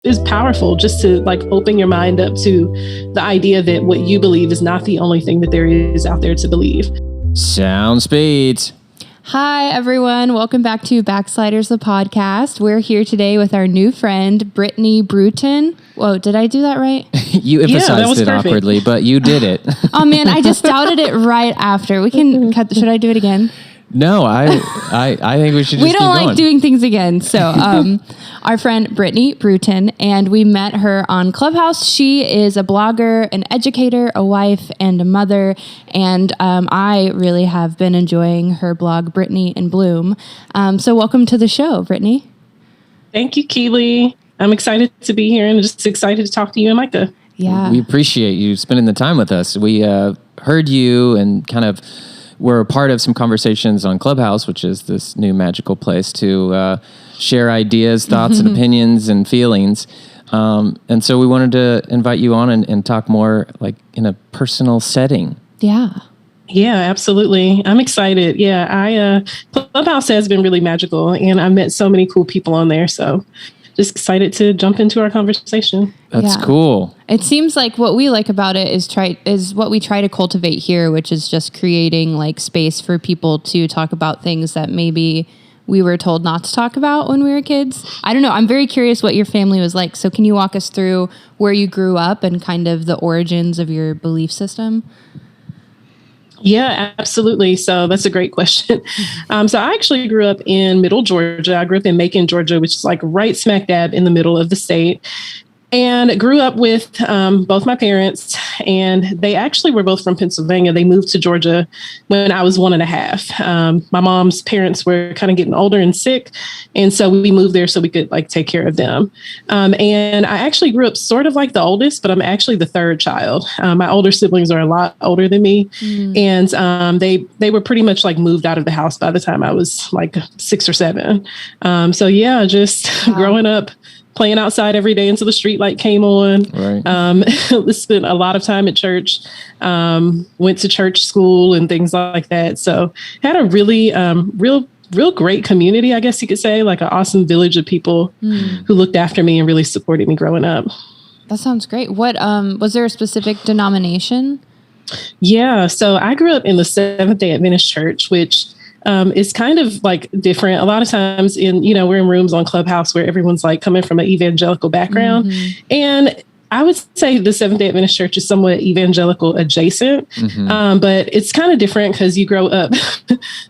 is powerful, just to like open your mind up to the idea that what you believe is not the only thing that there is out there to believe. Sound speeds. Hi, everyone. Welcome back to Backsliders, the podcast. We're here today with our new friend, Brittany Bruton. Whoa, did I do that right? You emphasized it perfect. Awkwardly, but you did it. Oh, man, I just doubted it right after. We can cut. Should I do it again? No, I think we should just We don't keep like doing things again. So our friend Brittany Bruton, and we met her on Clubhouse. She is a blogger, an educator, a wife, and a mother. And I really have been enjoying her blog, Brittany in Bloom. So welcome to the show, Brittany. Thank you, Keely. I'm excited to be here and just excited to talk to you and Micah. Yeah. We appreciate you spending the time with us. We heard you and kind of were a part of some conversations on Clubhouse, which is this new magical place to share ideas, thoughts, and opinions and feelings. And so we wanted to invite you on and talk more like in a personal setting. Yeah. Yeah, absolutely. I'm excited. Yeah, Clubhouse has been really magical, and I met so many cool people on there. So just excited to jump into our conversation. That's cool. It seems like what we like about it is what we try to cultivate here, which is just creating like space for people to talk about things that maybe we were told not to talk about when we were kids. I don't know. I'm very curious what your family was like. So can you walk us through where you grew up and kind of the origins of your belief system? Yeah, absolutely. So that's a great question. So I actually grew up in Middle Georgia. I grew up in Macon, Georgia, which is like right smack dab in the middle of the state. And grew up with both my parents, and they actually were both from Pennsylvania. They moved to Georgia when I was 1.5. My mom's parents were kind of getting older and sick, and so we moved there so we could like take care of them. And I actually grew up sort of like the oldest, but I'm actually the third child. My older siblings are a lot older than me, and they were pretty much like moved out of the house by the time I was like 6 or 7. So yeah, just growing up, playing outside every day until the street light came on. Right. Spent a lot of time at church, went to church school and things like that. So had a really real great community, I guess you could say, like an awesome village of people who looked after me and really supported me growing up. That sounds great. What was there a specific denomination? Yeah. So I grew up in the Seventh-day Adventist church, which is kind of like different. A lot of times we're in rooms on Clubhouse where everyone's like coming from an evangelical background. And I would say the Seventh-day Adventist church is somewhat evangelical adjacent, but it's kind of different because you grow up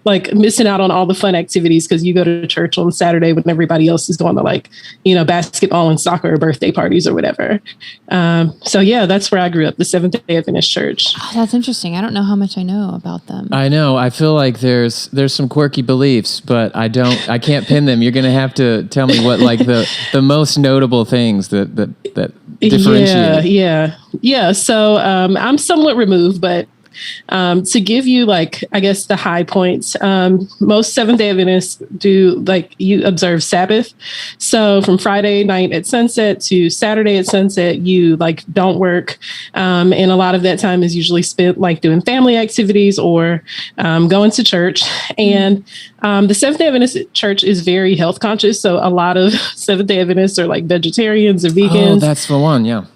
like missing out on all the fun activities because you go to church on Saturday when everybody else is going to like, basketball and soccer or birthday parties or whatever. So yeah, that's where I grew up, the Seventh-day Adventist church. Oh, that's interesting. I don't know how much I know about them. I know. I feel like there's some quirky beliefs, but I can't pin them. You're going to have to tell me what like the most notable things that differentiate. Yeah. So I'm somewhat removed, but to give you like, I guess the high points, most Seventh-day Adventists do like you observe Sabbath. So from Friday night at sunset to Saturday at sunset, you like don't work. And a lot of that time is usually spent like doing family activities or going to church. And the Seventh-day Adventist church is very health conscious. So a lot of Seventh-day Adventists are like vegetarians or vegans. Oh, that's the one. Yeah.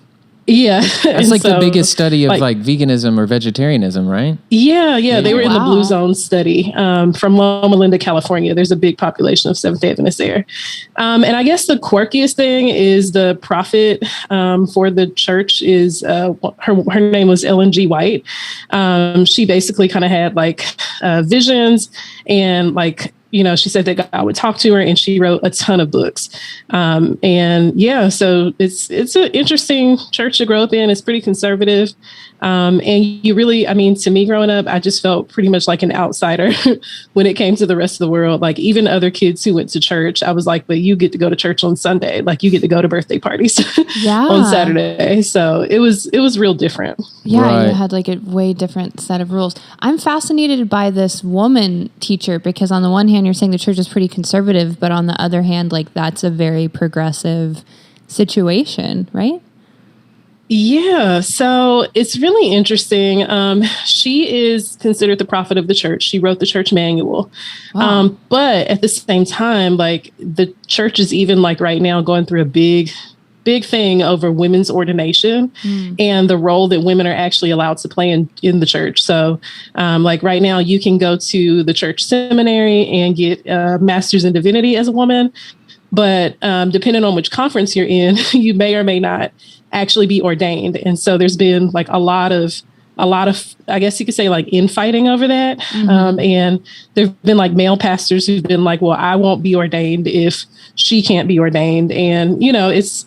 Yeah. That's like the biggest study of like veganism or vegetarianism, right? Yeah. They were in the Blue Zone study from Loma Linda, California. There's a big population of Seventh-day Adventists there. And I guess the quirkiest thing is the prophet for the church is her name was Ellen G. White. She basically kind of had like visions and like, she said that God would talk to her, and she wrote a ton of books. And yeah, so it's an interesting church to grow up in. It's pretty conservative. And you really, to me growing up, I just felt pretty much like an outsider when it came to the rest of the world. Like even other kids who went to church, I was like, but you get to go to church on Sunday. Like you get to go to birthday parties on Saturday. So it was real different. Yeah. Right. You had like a way different set of rules. I'm fascinated by this woman teacher because on the one hand, you're saying the church is pretty conservative, but on the other hand, like that's a very progressive situation, right? Yeah, so it's really interesting. She is considered the prophet of the church. She wrote the church manual. Wow. But at the same time, like the church is even like right now going through a big big thing over women's ordination and the role that women are actually allowed to play in the church. So like right now, you can go to the church seminary and get a master's in divinity as a woman. But depending on which conference you're in, you may or may not actually be ordained. And so there's been like a lot of, I guess you could say, like infighting over that. And there've been like male pastors who've been like, well, I won't be ordained if she can't be ordained. And, you know, it's,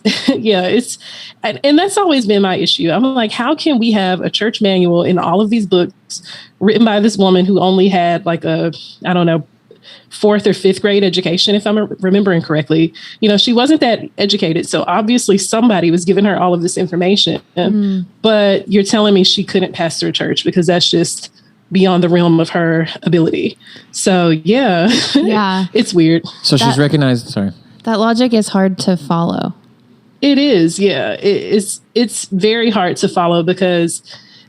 and that's always been my issue. I'm like, how can we have a church manual in all of these books written by this woman who only had like a, I don't know, 4th or 5th grade education, if I'm remembering correctly. You know, she wasn't that educated. So obviously somebody was giving her all of this information. But you're telling me she couldn't pastor a church because that's just beyond the realm of her ability. So yeah, it's weird. So she's recognized. Sorry. That logic is hard to follow. It is. Yeah, it's very hard to follow because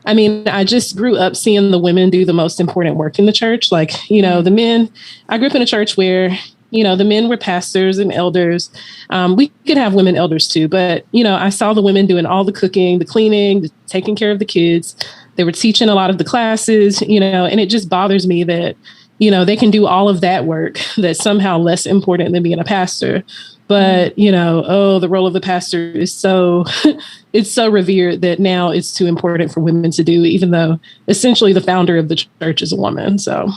I mean, I just grew up seeing the women do the most important work in the church. Like, you know, the men, I grew up in a church where, you know, the men were pastors and elders. We could have women elders too, but, you know, I saw the women doing all the cooking, the cleaning, the taking care of the kids. They were teaching a lot of the classes, you know, and it just bothers me that, you know, they can do all of that work that's somehow less important than being a pastor. But, you know, the role of the pastor is so, it's so revered that now it's too important for women to do, even though essentially the founder of the church is a woman. So,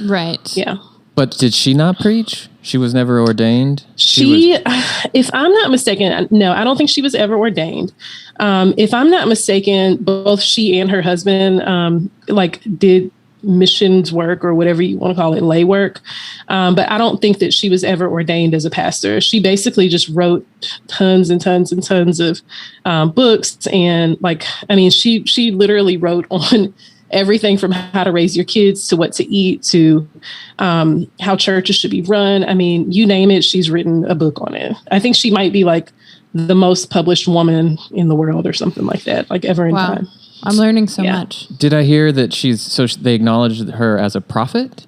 right. Yeah. But did she not preach? She was never ordained? If I'm not mistaken, no, I don't think she was ever ordained. If I'm not mistaken, both she and her husband did missions work or whatever you want to call it, lay work. But I don't think that she was ever ordained as a pastor. She basically just wrote tons and tons and tons of books. And like, I mean, she literally wrote on everything from how to raise your kids to what to eat to how churches should be run. I mean, you name it, she's written a book on it. I think she might be like the most published woman in the world or something like that, like ever in time. I'm learning so much. Did I hear that they acknowledged her as a prophet?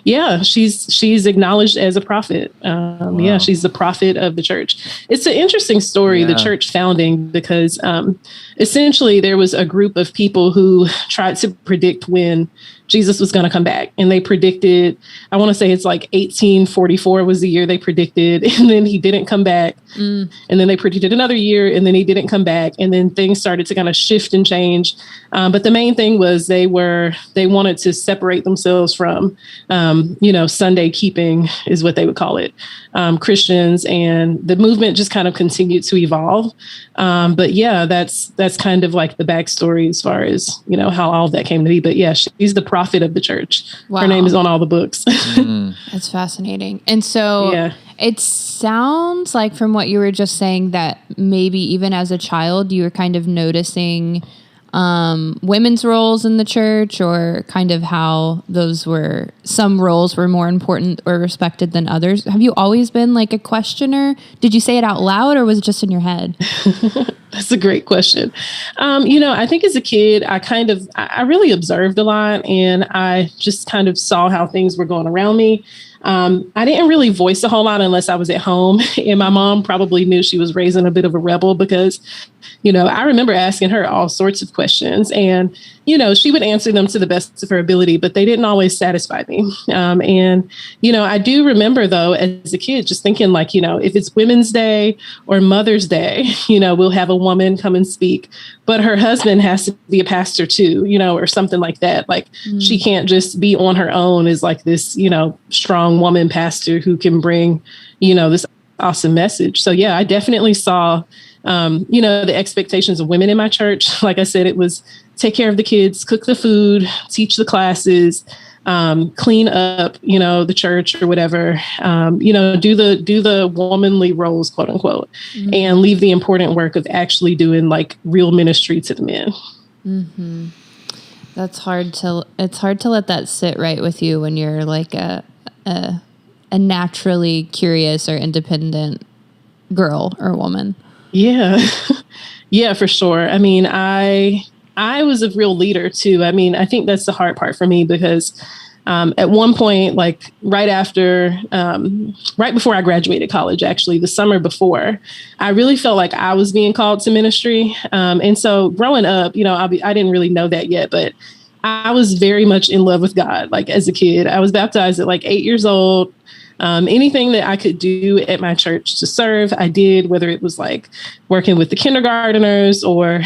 Yeah, she's acknowledged as a prophet. Yeah, she's the prophet of the church. It's an interesting story, the church founding, because essentially there was a group of people who tried to predict when Jesus was going to come back. And they predicted, I want to say it's like 1844 was the year they predicted. And then he didn't come back. And then they predicted another year and then he didn't come back. And then things started to kind of shift and change. But the main thing was they wanted to separate themselves from, Sunday keeping is what they would call it, Christians. And the movement just kind of continued to evolve. But yeah, that's kind of like the backstory as far as, you know, how all of that came to be. But yeah, she's the prophet of the church. Wow. Her name is on all the books. That's fascinating. And so it sounds like from what you were just saying that maybe even as a child, you were kind of noticing women's roles in the church, or kind of how some roles were more important or respected than others. Have you always been like a questioner? Did you say it out loud or was it just in your head? That's a great question. I think as a kid, I really observed a lot and I just kind of saw how things were going around me. I didn't really voice a whole lot unless I was at home, and my mom probably knew she was raising a bit of a rebel because, I remember asking her all sorts of questions and, she would answer them to the best of her ability, but they didn't always satisfy me. I do remember though, as a kid, just thinking like, if it's Women's Day or Mother's Day, we'll have a woman come and speak, but her husband has to be a pastor too, or something like that. Like she can't just be on her own as like this, strong woman pastor who can bring, this awesome message. So yeah, I definitely saw, the expectations of women in my church. Like I said, it was take care of the kids, cook the food, teach the classes, clean up, the church or whatever, do the womanly roles, quote unquote, and leave the important work of actually doing like real ministry to the men. Mm-hmm. It's hard to let that sit right with you when you're like a naturally curious or independent girl or woman. Yeah. Yeah, for sure. I mean, I was a real leader too. I mean, I think that's the hard part for me because At one point, like right before I graduated college, actually, the summer before, I really felt like I was being called to ministry. And so growing up, I didn't really know that yet, but I was very much in love with God. Like as a kid, I was baptized at like 8 years old. Anything that I could do at my church to serve, I did, whether it was like working with the kindergarteners or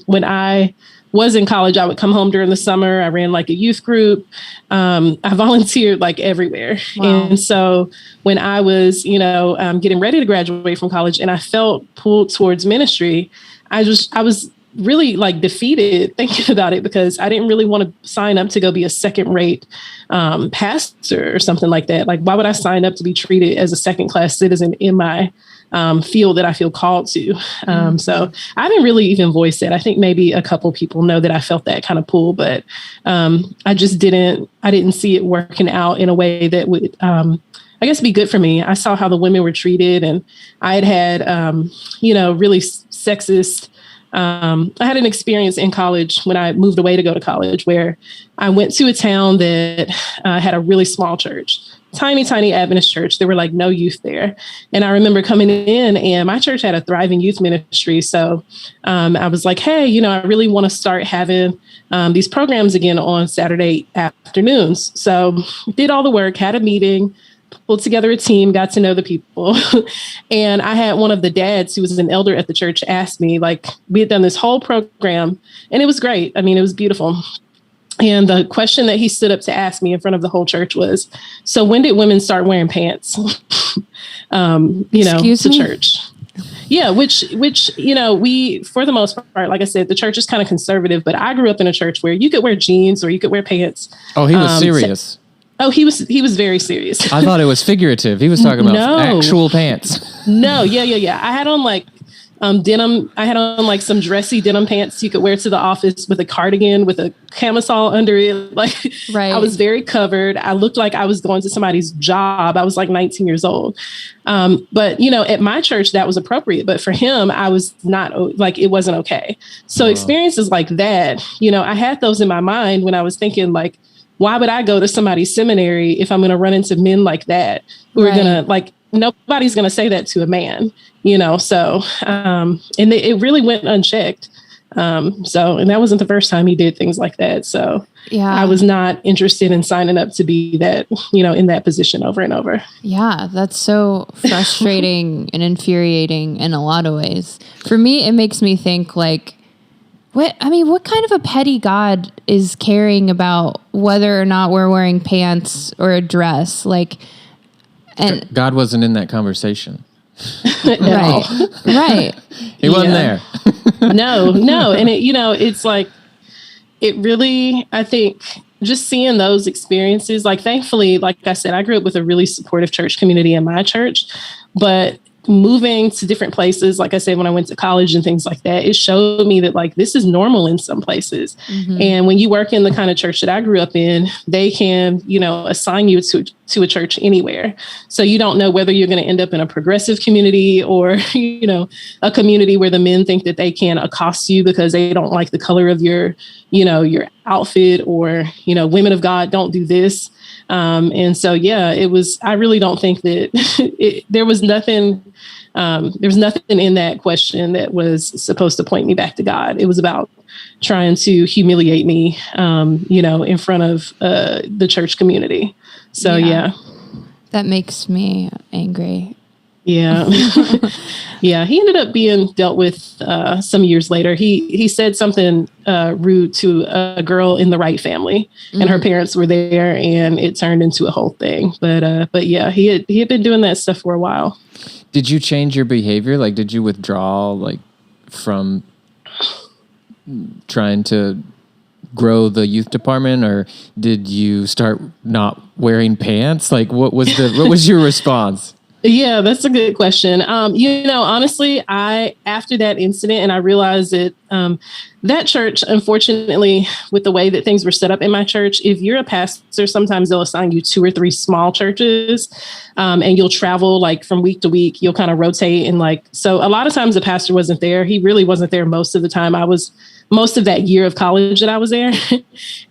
when I was in college, I would come home during the summer. I ran like a youth group. I volunteered like everywhere. Wow. And so when I was, getting ready to graduate from college and I felt pulled towards ministry, I was really like defeated thinking about it because I didn't really want to sign up to go be a second-rate pastor or something like that. Like, why would I sign up to be treated as a second-class citizen in my field that I feel called to? So I didn't really even voice it. I think maybe a couple people know that I felt that kind of pull, but I didn't see it working out in a way that would, I guess, be good for me. I saw how the women were treated, and I had really sexist. I had an experience in college when I moved away to go to college where I went to a town that had a really small church, tiny, tiny Adventist church. There were like no youth there. And I remember coming in and my church had a thriving youth ministry. So I was like, hey, I really want to start having these programs again on Saturday afternoons. So did all the work, had a meeting, pulled together a team, got to know the people. And I had one of the dads who was an elder at the church ask me, like, we had done this whole program and it was great. I mean, it was beautiful. And the question that he stood up to ask me in front of the whole church was, so when did women start wearing pants? To church? Yeah, which, we, for the most part, like I said, the church is kind of conservative, but I grew up in a church where you could wear jeans or you could wear pants. Oh, he was serious. He was very serious. I thought it was figurative. He was talking about actual pants. No, yeah. I had on like denim. I had on like some dressy denim pants you could wear to the office with a cardigan with a camisole under it. Like, right. I was very covered. I looked like I was going to somebody's job. I was like 19 years old. But at my church that was appropriate. But for him, I was not, like, it wasn't okay. So experiences like that, I had those in my mind when I was thinking like, why would I go to somebody's seminary if I'm going to run into men like that who are going to, like, nobody's going to say that to a man, so, and it really went unchecked. And that wasn't the first time he did things like that. So yeah, I was not interested in signing up to be that, in that position over and over. Yeah, that's so frustrating and infuriating in a lot of ways. For me, it makes me think like, what kind of a petty God is caring about whether or not we're wearing pants or a dress? Like, and God wasn't in that conversation. Right. He wasn't there. No. And it's like, it really, I think just seeing those experiences, like, thankfully, like I said, I grew up with a really supportive church community in my church, but moving to different places, like I said, when I went to college and things like that, it showed me that, like, this is normal in some places. Mm-hmm. And when you work in the kind of church that I grew up in, they can, assign you to a church anywhere. So you don't know whether you're going to end up in a progressive community or, a community where the men think that they can accost you because they don't like the color of your outfit, or, women of God don't do this. And so, yeah, I really don't think that there was nothing in that question that was supposed to point me back to God. It was about trying to humiliate me, in front of the church community. So, yeah. That makes me angry. Yeah. Yeah. He ended up being dealt with some years later. He said something rude to a girl in the Wright family, and her parents were there, and it turned into a whole thing. But yeah, he had been doing that stuff for a while. Did you change your behavior? Like, did you withdraw, like, from trying to grow the youth department, or did you start not wearing pants? Like, what was your response? Yeah, that's a good question. Honestly, after that incident, and I realized that that church, unfortunately, with the way that things were set up in my church, if you're a pastor, sometimes they'll assign you 2 or 3 small churches, and you'll travel like from week to week. You'll kind of rotate, and so a lot of times the pastor wasn't there. He really wasn't there most of the time. I was most of that year of college that I was there.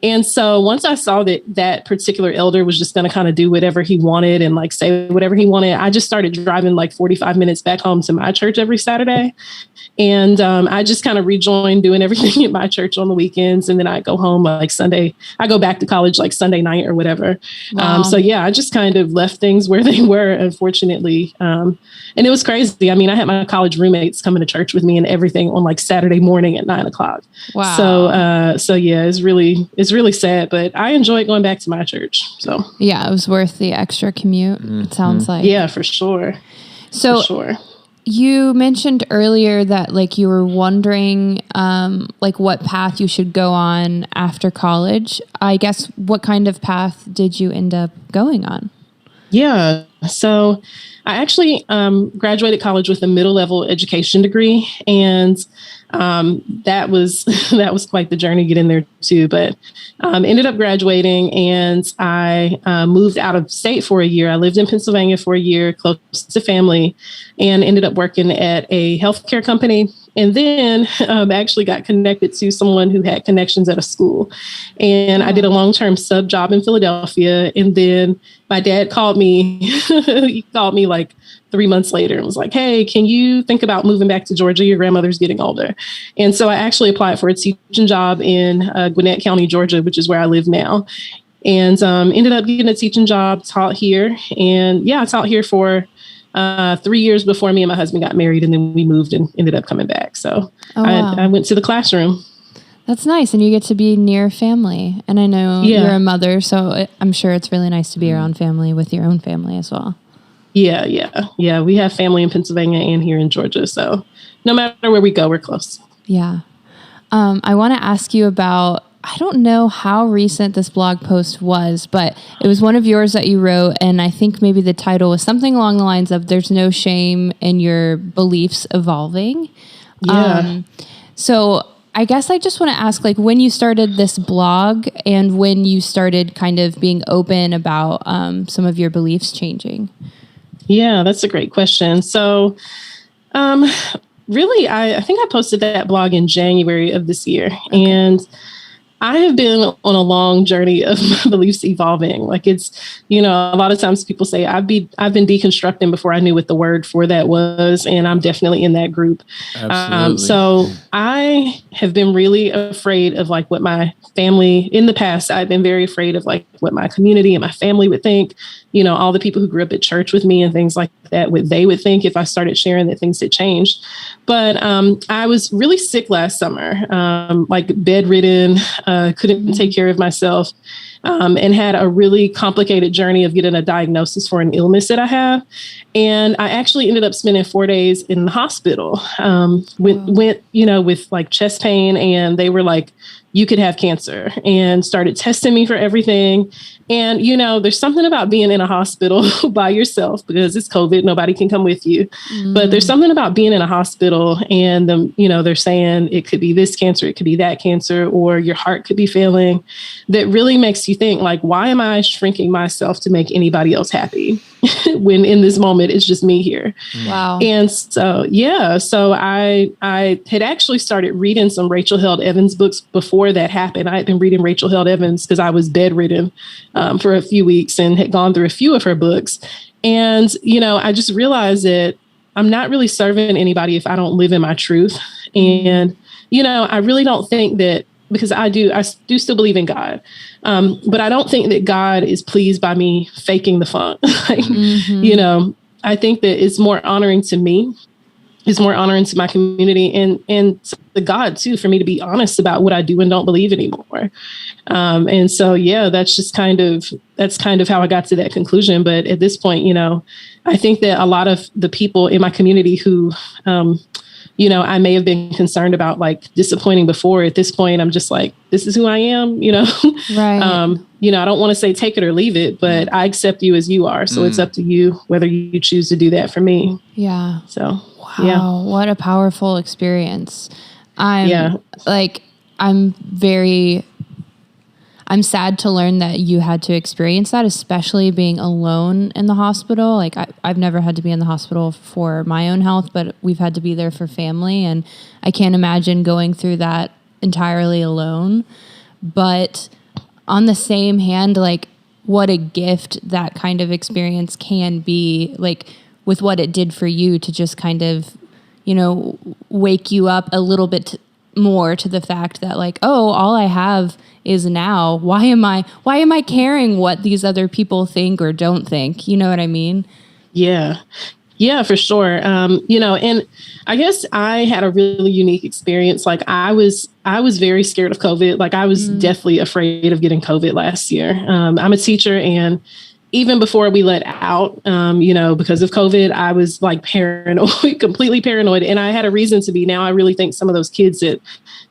And so once I saw that that particular elder was just going to kind of do whatever he wanted and like say whatever he wanted, I just started driving like 45 minutes back home to my church every Saturday. And I just kind of rejoined doing everything at my church on the weekends. And then I go home like Sunday. I go back to college like Sunday night or whatever. Wow. So yeah, I just kind of left things where they were, unfortunately. And it was crazy. I mean, I had my college roommates coming to church with me and everything on like Saturday morning at 9:00. Wow. So yeah, it's really sad, but I enjoyed going back to my church. So yeah, it was worth the extra commute. It sounds like. Yeah, for sure. So for sure. You mentioned earlier that like you were wondering like what path you should go on after college. I guess what kind of path did you end up going on? Yeah. So I actually graduated college with a middle level education degree, and that was quite the journey to get in there too. But ended up graduating, and I moved out of state for a year. I lived in Pennsylvania for a year, close to family, and ended up working at a healthcare company. And then actually got connected to someone who had connections at a school. And I did a long-term sub job in Philadelphia. And then my dad called me. He called me like 3 months later and was like, hey, can you think about moving back to Georgia? Your grandmother's getting older. And so I actually applied for a teaching job in Gwinnett County, Georgia, which is where I live now. And ended up getting a teaching job, taught here. And yeah, I taught here for 3 years before me and my husband got married, and then we moved and ended up coming back. So wow. I went to the classroom. That's nice. And you get to be near family. And I know you're a mother, so I'm sure it's really nice to be around family with your own family as well. Yeah. We have family in Pennsylvania and here in Georgia. So no matter where we go, we're close. Yeah. I want to ask you about, I don't know how recent this blog post was, but it was one of yours that you wrote. And I think maybe the title was something along the lines of "There's no shame in your beliefs evolving." Yeah. So I guess I just want to ask, like, when you started this blog and when you started kind of being open about some of your beliefs changing. Yeah, that's a great question. So really, I think I posted that blog in January of this year. Okay. And I have been on a long journey of my beliefs evolving. Like it's, a lot of times people say I've been deconstructing before I knew what the word for that was. And I'm definitely in that group. Absolutely. So I have been really afraid of like what my family in the past, I've been very afraid of like what my community and my family would think, all the people who grew up at church with me and things like that, what they would think if I started sharing that things had changed. But I was really sick last summer, like bedridden, couldn't take care of myself, and had a really complicated journey of getting a diagnosis for an illness that I have. And I actually ended up spending 4 days in the hospital, went, with like chest pain, and they were like, you could have cancer, and started testing me for everything. And, there's something about being in a hospital by yourself because it's COVID. Nobody can come with you. But there's something about being in a hospital and, they're saying it could be this cancer, it could be that cancer, or your heart could be failing. That really makes you think like, why am I shrinking myself to make anybody else happy when in this moment it's just me here? Wow. And so, so I had actually started reading some Rachel Held Evans books before that happened. I had been reading Rachel Held Evans because I was bedridden for a few weeks and had gone through a few of her books. And, I just realized that I'm not really serving anybody if I don't live in my truth. And, I really don't think that, because I do still believe in God. But I don't think that God is pleased by me faking the funk. I think that it's more honoring to me. It's more honoring to my community and to God too, for me to be honest about what I do and don't believe anymore. And so, that's kind of how I got to that conclusion. But at this point, I think that a lot of the people in my community who, I may have been concerned about like disappointing before. At this point, I'm just like, this is who I am, Right. I don't want to say take it or leave it, but I accept you as you are. So it's up to you whether you choose to do that for me. Yeah. So, wow, what a powerful experience. I'm sad to learn that you had to experience that, especially being alone in the hospital. Like I've never had to be in the hospital for my own health, but we've had to be there for family. And I can't imagine going through that entirely alone. But on the same hand, like, what a gift that kind of experience can be, like, with what it did for you to just kind of, you know, wake you up a little bit more to the fact that, like, oh, all I have is now. Why am I caring what these other people think or don't think? You know what I mean? Yeah. Yeah, for sure. You know, and I guess I had a really unique experience. Like I was very scared of COVID. Like I was deathly afraid of getting COVID last year. I'm a teacher, and even before we let out, you know, because of COVID, I was like paranoid, completely paranoid. And I had a reason to be. Now I really think some of those kids that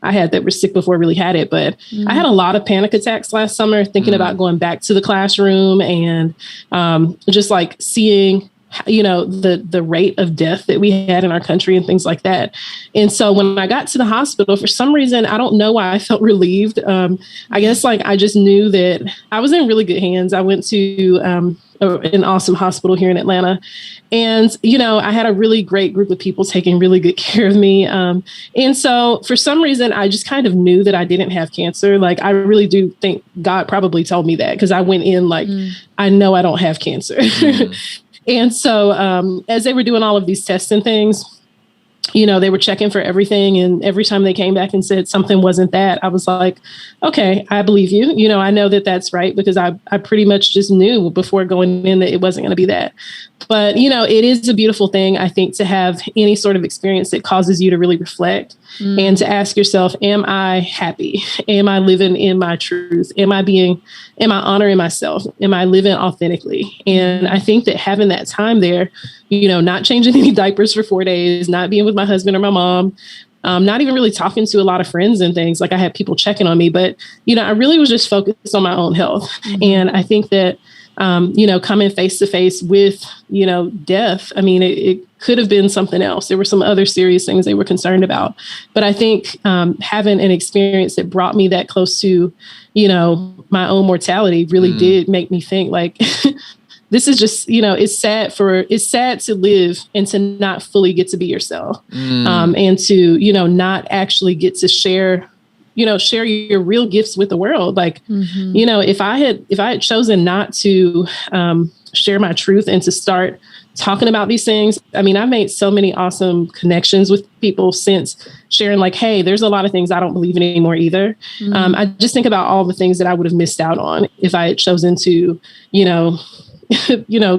I had that were sick before really had it. But I had a lot of panic attacks last summer thinking about going back to the classroom and just like seeing, you know, the rate of death that we had in our country and things like that. And so when I got to the hospital, for some reason, I don't know why I felt relieved. I guess like I just knew that I was in really good hands. I went to an awesome hospital here in Atlanta. And, you know, I had a really great group of people taking really good care of me. And so for some reason, I just kind of knew that I didn't have cancer. Like, I really do think God probably told me that, because I went in like, I know I don't have cancer. And so as they were doing all of these tests and things, you know, they were checking for everything. And every time they came back and said something wasn't that, I was like, okay, I believe you. You know, I know that that's right, because I pretty much just knew before going in that it wasn't going to be that. But, you know, it is a beautiful thing, I think, to have any sort of experience that causes you to really reflect and to ask yourself, am I happy? Am I living in my truth? Am I honoring myself? Am I living authentically? And I think that having that time there, you know, not changing any diapers for 4 days, not being with my husband or my mom, not even really talking to a lot of friends and things. Like I had people checking on me, but, you know, I really was just focused on my own health. And I think that, you know, coming face to face with, you know, death, I mean, it could have been something else. There were some other serious things they were concerned about. But I think having an experience that brought me that close to, you know, my own mortality really did make me think, like, this is just, you know, it's sad to live and to not fully get to be yourself, and to, you know, not actually get to share your real gifts with the world. Like, you know, if I had chosen not to share my truth and to start talking about these things, I mean, I've made so many awesome connections with people since sharing, like, hey, there's a lot of things I don't believe in anymore either. I just think about all the things that I would have missed out on if I had chosen to, you know,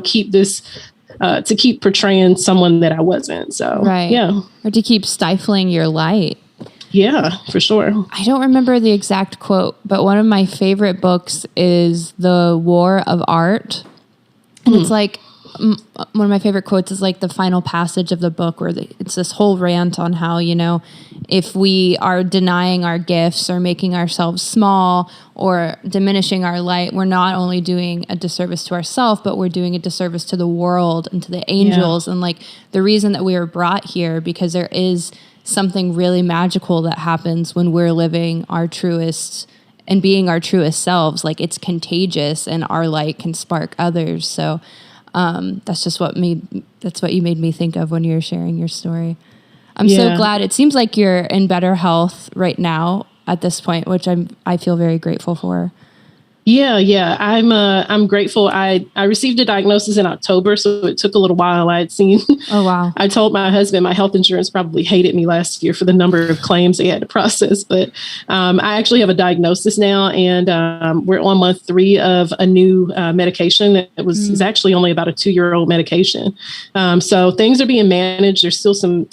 keep this, to keep portraying someone that I wasn't. So, yeah. Or to keep stifling your light. Yeah, for sure. I don't remember the exact quote, but one of my favorite books is The War of Art. And it's like, one of my favorite quotes is like the final passage of the book where it's this whole rant on how, you know, if we are denying our gifts or making ourselves small or diminishing our light, we're not only doing a disservice to ourselves, but we're doing a disservice to the world and to the angels. And like the reason that we were brought here, because there is something really magical that happens when we're living our truest and being our truest selves. Like, it's contagious and our light can spark others. So that's what you made me think of when you were sharing your story. I'm so glad. It seems like you're in better health right now at this point, which I feel very grateful for. Yeah. I'm grateful. I received a diagnosis in October, so it took a little while. Oh, wow. I told my husband my health insurance probably hated me last year for the number of claims they had to process. But I actually have a diagnosis now, and we're on month 3 of a new medication that is actually only about a 2-year-old medication. So things are being managed. There's still some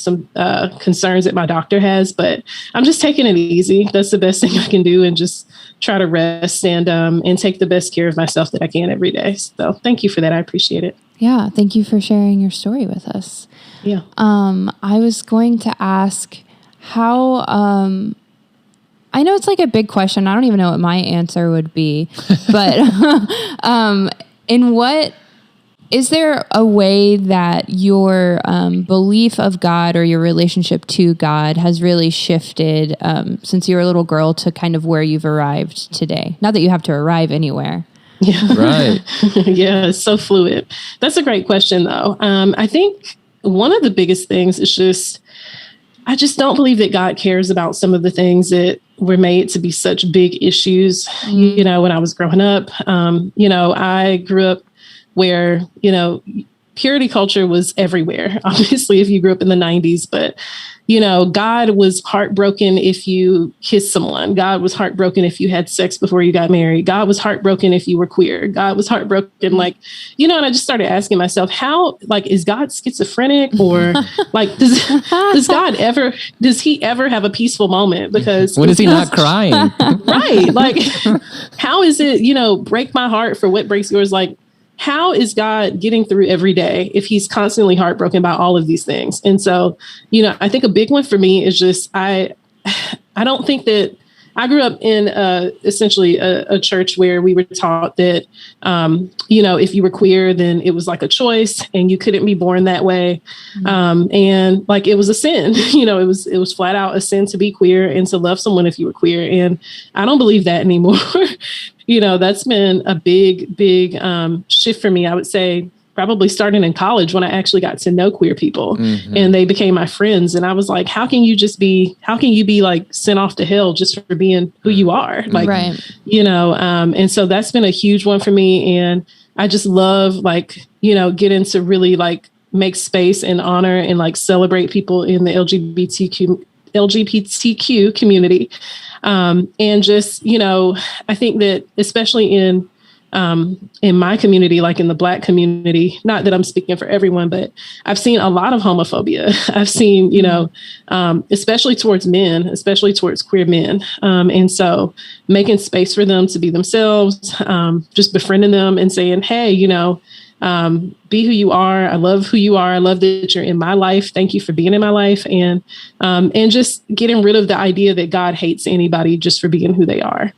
concerns that my doctor has, but I'm just taking it easy. That's the best thing I can do, and just try to rest and take the best care of myself that I can every day. So thank you for that. I appreciate it. Yeah. Thank you for sharing your story with us. Yeah. I was going to ask how, I know it's like a big question. I don't even know what my answer would be, but, is there a way that your belief of God or your relationship to God has really shifted since you were a little girl to kind of where you've arrived today? Not that you have to arrive anywhere. Yeah. Right. Yeah, it's so fluid. That's a great question, though. I think one of the biggest things is I just don't believe that God cares about some of the things that were made to be such big issues. When I was growing up, I grew up where, purity culture was everywhere. Obviously, if you grew up in the 90s, but, God was heartbroken if you kissed someone. God was heartbroken if you had sex before you got married. God was heartbroken if you were queer. God was heartbroken, and I just started asking myself, how, is God schizophrenic, or does he ever have a peaceful moment? Because when is he not crying? Right. How is it, break my heart for what breaks yours? How is God getting through every day if he's constantly heartbroken about all of these things? And so, I think a big one for me is just, I don't think that I grew up in essentially a church where we were taught that, if you were queer, then it was like a choice and you couldn't be born that way. And it was a sin, it was flat out a sin to be queer and to love someone if you were queer. And I don't believe that anymore. That's been a big shift for me. I would say probably starting in college when I actually got to know queer people and they became my friends. And I was like, how can you be sent off to hell just for being who you are? Right. And so that's been a huge one for me. And I just love getting to really make space and honor and celebrate people in the LGBTQ community. And just, I think that especially in my community, in the Black community, not that I'm speaking for everyone, but I've seen a lot of homophobia. I've seen, especially towards men, especially towards queer men. And so making space for them to be themselves, just befriending them and saying, hey, be who you are. I love who you are. I love that you're in my life. Thank you for being in my life. And just getting rid of the idea that God hates anybody just for being who they are.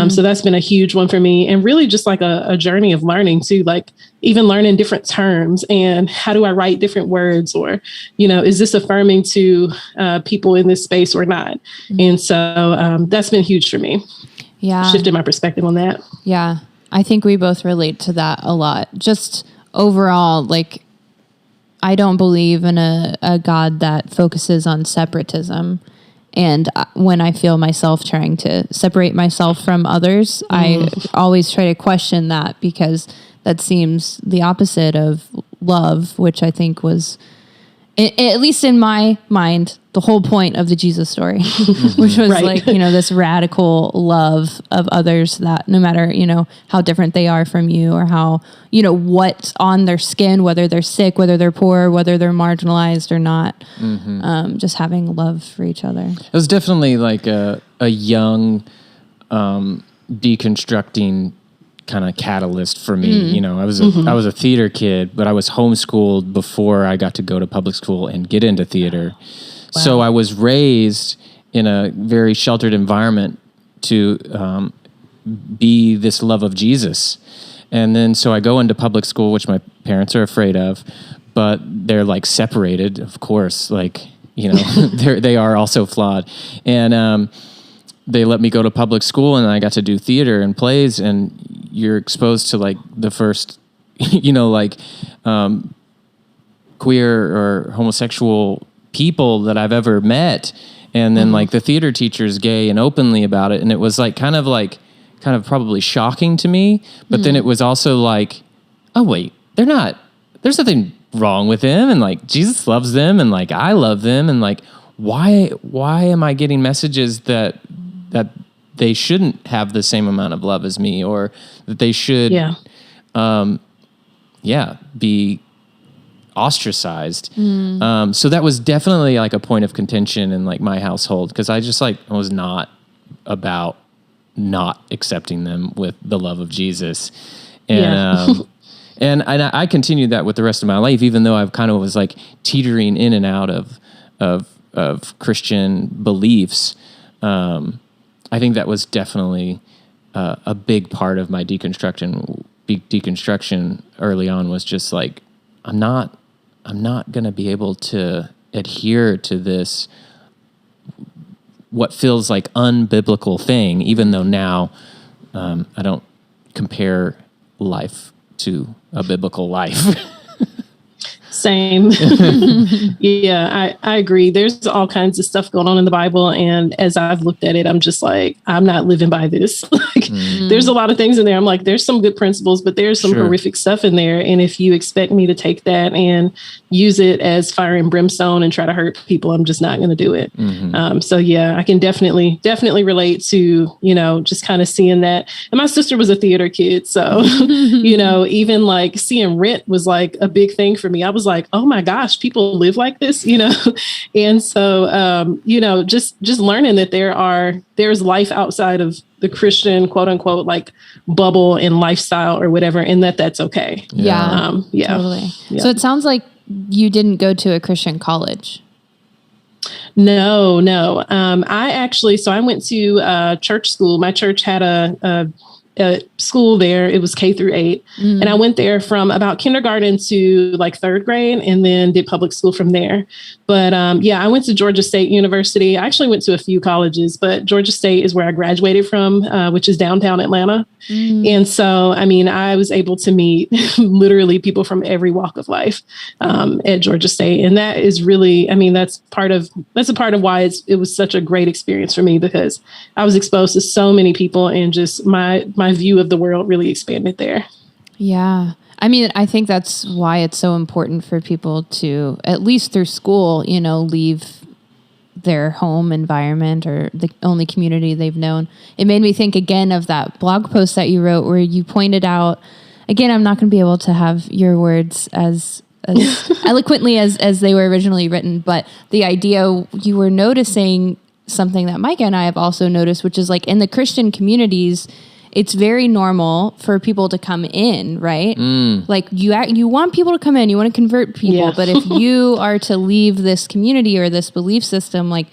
So that's been a huge one for me, and really just a journey of learning too, even learning different terms and how do I write different words, or, is this affirming to people in this space or not? And so that's been huge for me. Yeah. Shifted my perspective on that. Yeah. I think we both relate to that a lot. Just overall, I don't believe in a God that focuses on separatism. And when I feel myself trying to separate myself from others, I always try to question that, because that seems the opposite of love, which I think was, at least in my mind, the whole point of the Jesus story, which was right. This radical love of others, that no matter, how different they are from you, or how, what's on their skin, whether they're sick, whether they're poor, whether they're marginalized or not, just having love for each other. It was definitely a young, deconstructing kind of catalyst for me. I was a theater kid, but I was homeschooled before I got to go to public school and get into theater. Wow. So I was raised in a very sheltered environment to be this love of Jesus. And then so I go into public school, which my parents are afraid of, but they're separated, of course, they are also flawed. And they let me go to public school, and I got to do theater and plays, and you're exposed to the first, queer or homosexual people that I've ever met. And then the theater teacher's gay and openly about it. And it was kind of probably shocking to me, but then it was also oh wait, there's nothing wrong with them. And Jesus loves them, and I love them. And why am I getting messages that they shouldn't have the same amount of love as me, or that they should, be ostracized. So that was definitely a point of contention in my household, because I just was not about not accepting them with the love of Jesus. And and I continued that with the rest of my life, even though I've kind of was teetering in and out of Christian beliefs. I think that was definitely a big part of my deconstruction early on, was just I'm not going to be able to adhere to this, what feels like unbiblical thing, even though now I don't compare life to a biblical life. Same. Yeah, I agree. There's all kinds of stuff going on in the Bible. And as I've looked at it, I'm just like, I'm not living by this. There's a lot of things in there. I'm like, there's some good principles, but there's some horrific stuff in there. And if you expect me to take that and use it as fire and brimstone and try to hurt people, I'm just not going to do it. So yeah, I can definitely relate to, just kind of seeing that. And my sister was a theater kid. So, even like seeing Rent was like a big thing for me. I was like, oh my gosh, people live like this, And so, just learning that there's life outside of the Christian, quote unquote, like bubble and lifestyle or whatever, and that's okay. Yeah. Totally. Yeah. So it sounds like you didn't go to a Christian college. No. I went to church school. My church had a school there. It was K through 8. And I went there from about kindergarten to like 3rd grade and then did public school from there. But I went to Georgia State University. I actually went to a few colleges, but Georgia State is where I graduated from, which is downtown Atlanta. And so, I was able to meet literally people from every walk of life at Georgia State. And that is really, that's a part of why it was such a great experience for me, because I was exposed to so many people and just my view of the world really expanded there. Yeah. I think that's why it's so important for people to, at least through school, leave their home environment or the only community they've known. It made me think again of that blog post that you wrote where you pointed out, again, I'm not going to be able to have your words as eloquently as they were originally written, but the idea you were noticing something that Micah and I have also noticed, which is like in the Christian communities, it's very normal for people to come in, right? Like you want people to come in, you want to convert people, but if you are to leave this community or this belief system, like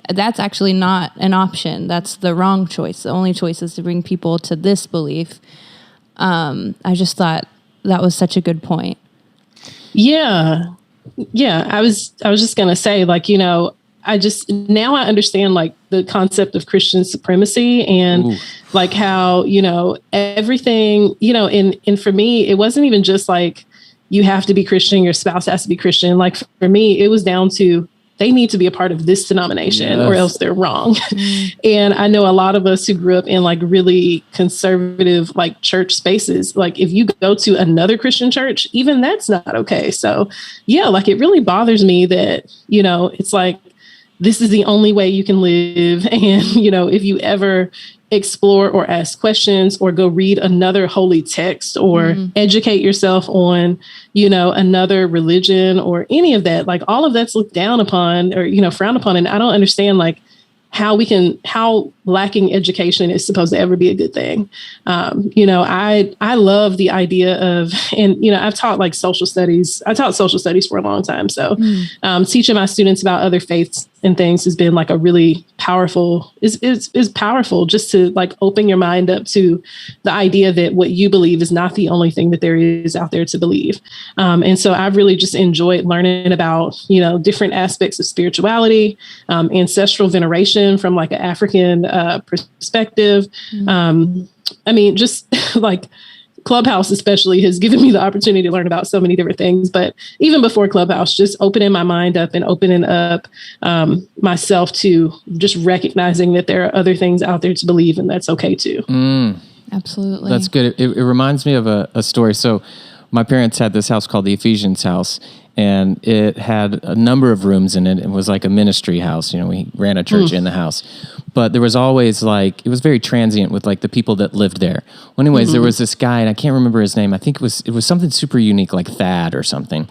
that's actually not an option. That's the wrong choice. The only choice is to bring people to this belief. I just thought that was such a good point. Yeah. I was just going to say, like, now I understand like the concept of Christian supremacy and like how, everything, and for me, it wasn't even just like, you have to be Christian, your spouse has to be Christian. Like for me, it was down to, they need to be a part of this denomination or else they're wrong. And I know a lot of us who grew up in like really conservative, like church spaces, like if you go to another Christian church, even that's not okay. So yeah, like it really bothers me that, it's like, this is the only way you can live. And, if you ever explore or ask questions or go read another holy text or educate yourself on, another religion or any of that, like all of that's looked down upon or, frowned upon. And I don't understand like how lacking education is supposed to ever be a good thing. I love the idea of, and, I've taught like social studies. I taught social studies for a long time. So teaching my students about other faiths and things has been like a really powerful, is powerful just to like open your mind up to the idea that what you believe is not the only thing that there is out there to believe. And so I've really just enjoyed learning about, different aspects of spirituality, ancestral veneration from like an African perspective. Just like Clubhouse especially has given me the opportunity to learn about so many different things. But even before Clubhouse, just opening my mind up and opening up myself to just recognizing that there are other things out there to believe, and that's okay too. Absolutely. That's good. It reminds me of a story. So my parents had this house called the Ephesians house, and it had a number of rooms in it. It was like a ministry house. We ran a church in the house. But there was always like, it was very transient with like the people that lived there. Well, anyways, there was this guy, and I can't remember his name. I think it was something super unique, like Thad or something.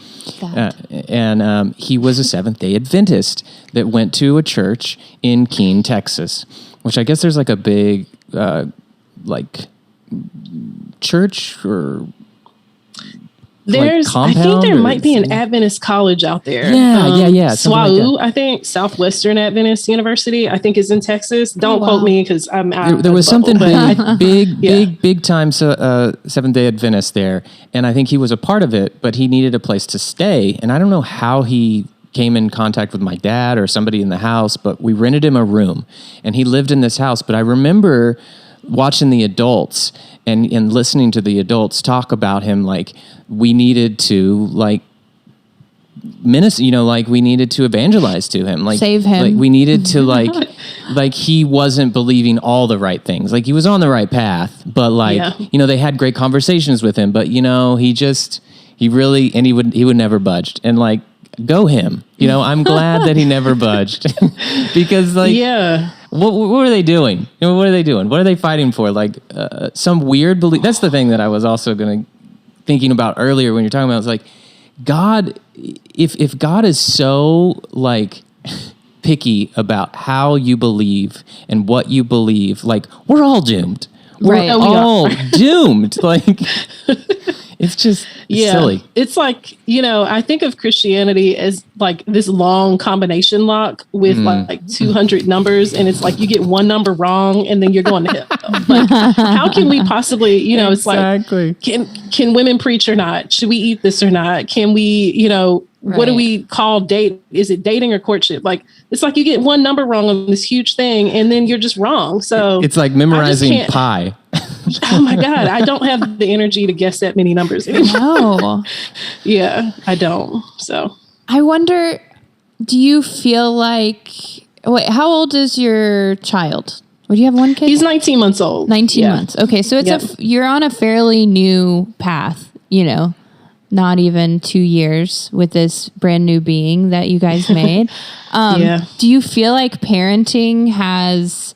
And he was a Seventh-day Adventist that went to a church in Keene, Texas, which I guess there's like a big like church or... I think there might be an Adventist college out there. Yeah. SWAU, like I think Southwestern Adventist University, I think is in Texas. Don't quote me because I'm out. There was something big time Seventh-day Adventist there, and I think he was a part of it, but he needed a place to stay, and I don't know how he came in contact with my dad or somebody in the house, but we rented him a room, and he lived in this house. But I remember watching the adults and listening to the adults talk about him, like we needed to like minister, like we needed to evangelize to him, like save him. Like we needed to like he wasn't believing all the right things. Like he was on the right path, but they had great conversations with him, but he would never budged. And like, go him, I'm glad that he never budged because what are they doing? What are they doing? What are they fighting for? Like some weird belief. That's the thing that I was also thinking about earlier when you're talking about, it's like, God, if God is so like picky about how you believe and what you believe, like we're all doomed. We're all doomed. Like it's just silly. It's like, I think of Christianity as like this long combination lock with like 200 numbers. And it's like you get one number wrong and then you're going to hell. Like, how can we possibly, it's like, can women preach or not? Should we eat this or not? Can we, what do we call date? Is it dating or courtship? Like, it's like you get one number wrong on this huge thing and then you're just wrong. So it's like memorizing pi. Oh my God, I don't have the energy to guess that many numbers anymore. No. Yeah, I don't. So I wonder, do you feel like, how old is your child? Or do you have one kid? He's 19 months old. 19 months. Okay, so it's you're on a fairly new path, not even 2 years with this brand new being that you guys made. Do you feel like parenting has,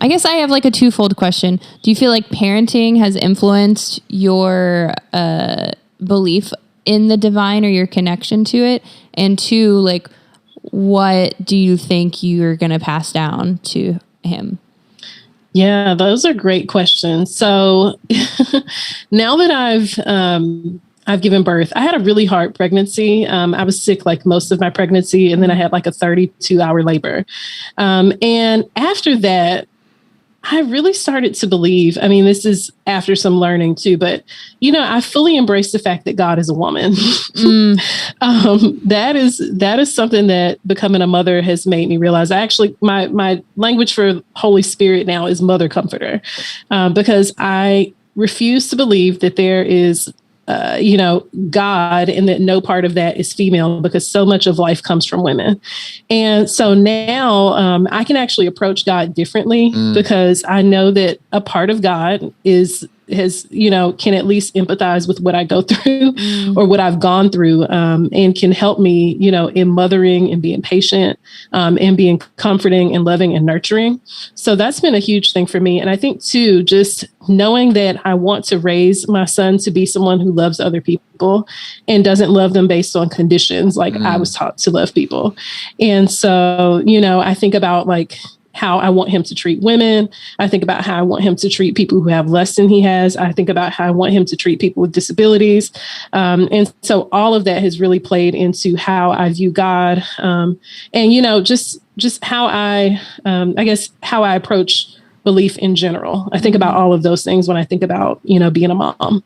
I guess I have like a twofold question. Do you feel like parenting has influenced your belief in the divine or your connection to it? And two, like, what do you think you're going to pass down to him? Yeah, those are great questions. So now that I've given birth, I had a really hard pregnancy. I was sick like most of my pregnancy, and then I had like a 32-hour labor. And after that, I really started to believe, this is after some learning too, but, I fully embraced the fact that God is a woman. That is something that becoming a mother has made me realize. I actually, my language for Holy Spirit now is mother comforter, because I refuse to believe that there is God, and that no part of that is female, because so much of life comes from women. And so now I can actually approach God differently, because I know that a part of God can at least empathize with what I go through or what I've gone through, and can help me, in mothering and being patient, and being comforting and loving and nurturing. So that's been a huge thing for me. And I think too, just knowing that I want to raise my son to be someone who loves other people and doesn't love them based on conditions like I was taught to love people. And so, I think about like how I want him to treat women. I think about how I want him to treat people who have less than he has. I think about how I want him to treat people with disabilities. And so all of that has really played into how I view God. And, just how I guess how I approach belief in general. I think about all of those things when I think about, being a mom.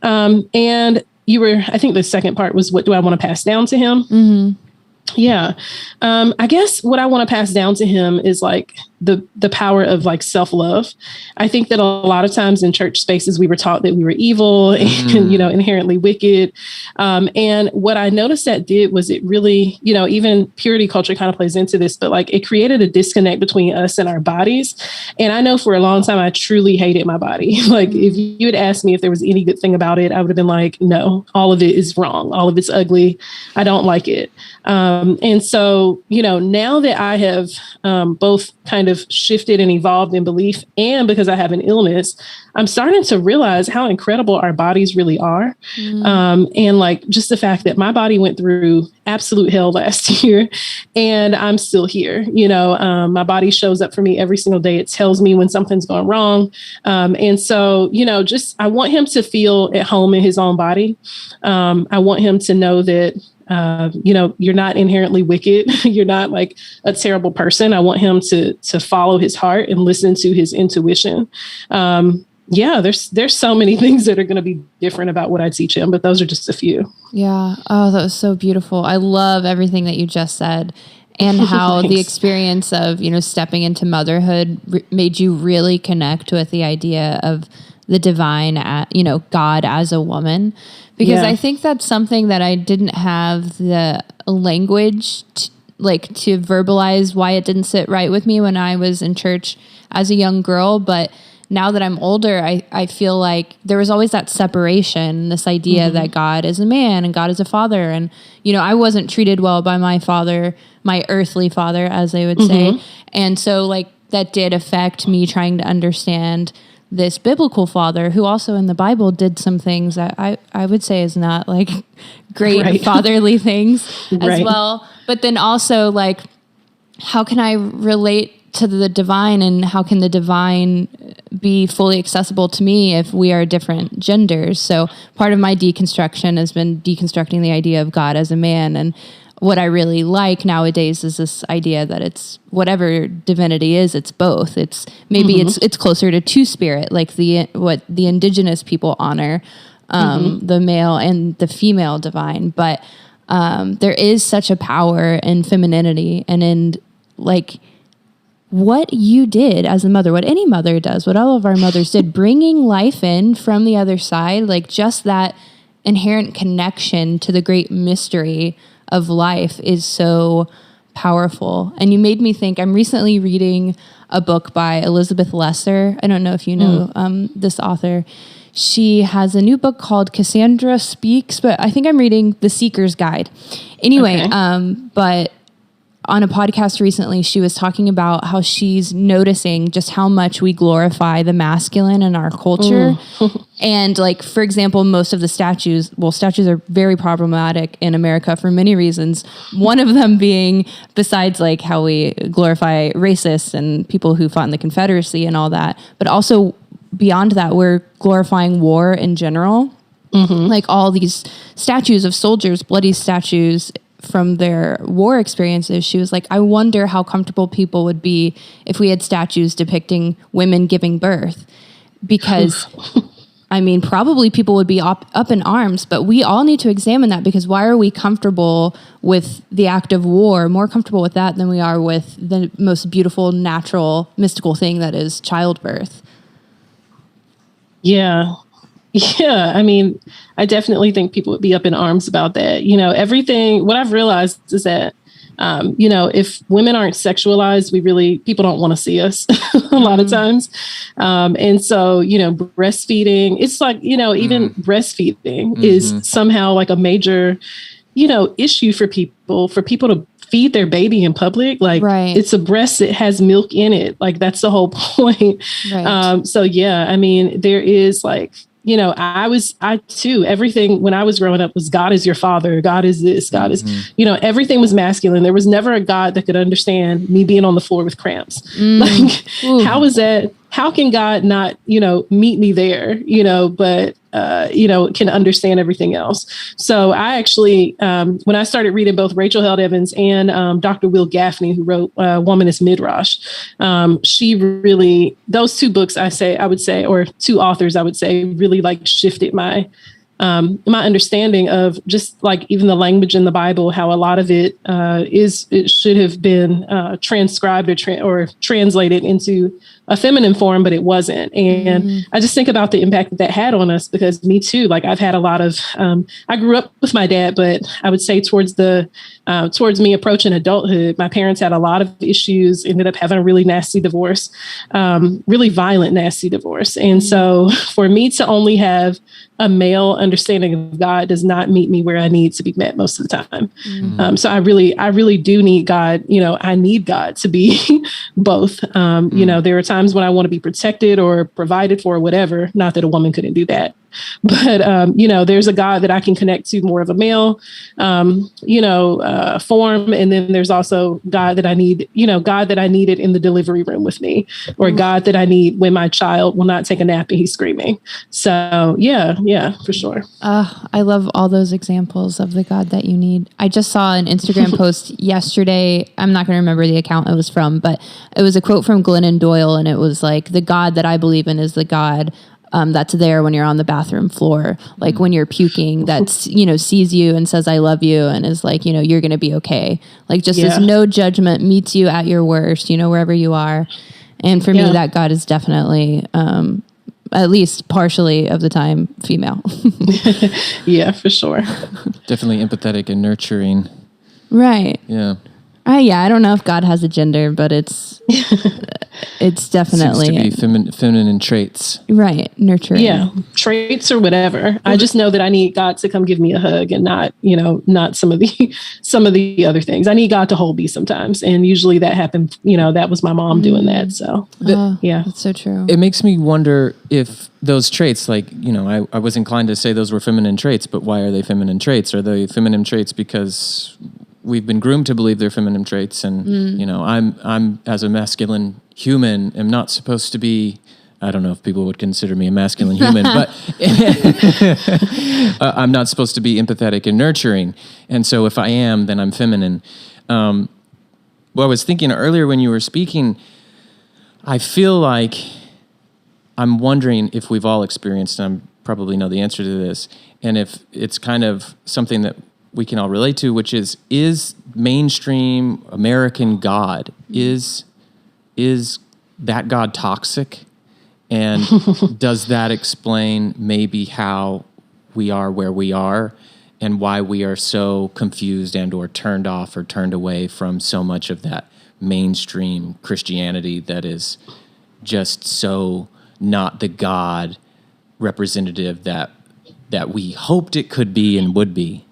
And I think the second part was, what do I want to pass down to him? Mm-hmm. Yeah. I guess what I want to pass down to him is like the power of like self-love. I think that a lot of times in church spaces, we were taught that we were evil and, inherently wicked. And what I noticed that did was it really, even purity culture kind of plays into this, but like it created a disconnect between us and our bodies. And I know for a long time, I truly hated my body. Like if you had asked me if there was any good thing about it, I would have been like, no, all of it is wrong. All of it's ugly. I don't like it. And so, now that I have both kind of shifted and evolved in belief, and because I have an illness, I'm starting to realize how incredible our bodies really are. And like just the fact that my body went through absolute hell last year and I'm still here. My body shows up for me every single day. It tells me when something's gone wrong. And so, just I want him to feel at home in his own body. I want him to know that you're not inherently wicked. You're not like a terrible person. I want him to follow his heart and listen to his intuition. There's so many things that are going to be different about what I teach him, but those are just a few. Yeah. Oh, that was so beautiful. I love everything that you just said, and how the experience of, stepping into motherhood made you really connect with the idea of the divine, God as a woman. Because I think that's something that I didn't have the language to verbalize why it didn't sit right with me when I was in church as a young girl. But now that I'm older, I feel like there was always that separation, this idea that God is a man and God is a father. And, I wasn't treated well by my father, my earthly father, as they would say. And so that did affect me trying to understand this biblical father who also in the Bible did some things that I would say is not great fatherly things as well. But then also how can I relate to the divine, and how can the divine be fully accessible to me if we are different genders? So part of my deconstruction has been deconstructing the idea of God as a man. And what I really like nowadays is this idea that it's whatever divinity is, it's both. It's maybe it's closer to two spirit, like what the indigenous people honor, the male and the female divine. But there is such a power in femininity and in what you did as a mother, what any mother does, what all of our mothers did, bringing life in from the other side, just that inherent connection to the great mystery of life is so powerful. And you made me think, I'm recently reading a book by Elizabeth Lesser. I don't know if you know this author. She has a new book called Cassandra Speaks, but I think I'm reading The Seeker's Guide. Anyway, but on a podcast recently, she was talking about how she's noticing just how much we glorify the masculine in our culture. And for example, most of the statues are very problematic in America for many reasons. One of them being, besides how we glorify racists and people who fought in the Confederacy and all that, but also beyond that, we're glorifying war in general. All these statues of soldiers, bloody statues from their war experiences. She was like, I wonder how comfortable people would be if we had statues depicting women giving birth. Because, probably people would be up in arms, but we all need to examine that, because why are we comfortable with the act of war, more comfortable with that than we are with the most beautiful, natural, mystical thing that is childbirth? Yeah. Yeah, I definitely think people would be up in arms about that. What I've realized is that, if women aren't sexualized, people don't want to see us a lot of times. And so, breastfeeding, it's even breastfeeding is somehow a major, issue for people to feed their baby in public. It's a breast that has milk in it. That's the whole point. Right. So yeah, there is I too, everything when I was growing up was God is your father. God is this, God is, everything was masculine. There was never a God that could understand me being on the floor with cramps. How is that? How can God not, meet me there, but, can understand everything else. So I actually, when I started reading both Rachel Held Evans and Dr. Will Gaffney, who wrote Woman is Midrash, she really, those two books I would say, or two authors, I would say, really shifted my understanding of just even the language in the Bible, how a lot of it it should have been transcribed or translated into a feminine form, but it wasn't. And I just think about the impact that had on us, because me too, I've had a lot of, I grew up with my dad, but I would say towards me approaching adulthood, my parents had a lot of issues, ended up having a really nasty divorce, really violent, nasty divorce. And so for me to only have a male understanding of God does not meet me where I need to be met most of the time. So I really do need God. I need God to be both. There are times when I want to be protected or provided for or whatever. Not that a woman couldn't do that. But, there's a God that I can connect to more of a male, form. And then there's also God that I need, God that I needed in the delivery room with me, or God that I need when my child will not take a nap and he's screaming. So yeah, for sure. I love all those examples of the God that you need. I just saw an Instagram post yesterday. I'm not going to remember the account it was from, but it was a quote from Glennon Doyle. And it was the God that I believe in is the God that's there when you're on the bathroom floor, when you're puking, that's, sees you and says, I love you. And is you're going to be okay. This no judgment, meets you at your worst, wherever you are. And for me, that God is definitely, at least partially of the time, female. Yeah, for sure. Definitely empathetic and nurturing. Right. Yeah. Yeah, I don't know if God has a gender, but it's definitely seems to be feminine traits. Right, nurturing. Yeah, traits or whatever. I just know that I need God to come give me a hug, and not some of the other things. I need God to hold me sometimes, and usually that happened. That was my mom doing that. So yeah, that's so true. It makes me wonder if those traits, like, I was inclined to say those were feminine traits, but why are they feminine traits? Are they feminine traits because we've been groomed to believe they're feminine traits, and I'm as a masculine human am not supposed to be. I don't know if people would consider me a masculine human, but I'm not supposed to be empathetic and nurturing, and so if I am, then I'm feminine. Well, I was thinking earlier when you were speaking, I feel like I'm wondering if we've all experienced, and I probably know the answer to this, and if it's kind of something that we can all relate to, which is mainstream American God, is that God toxic? And does that explain maybe how we are where we are and why we are so confused and or turned off or turned away from so much of that mainstream Christianity that is just so not the God representative that we hoped it could be and would be?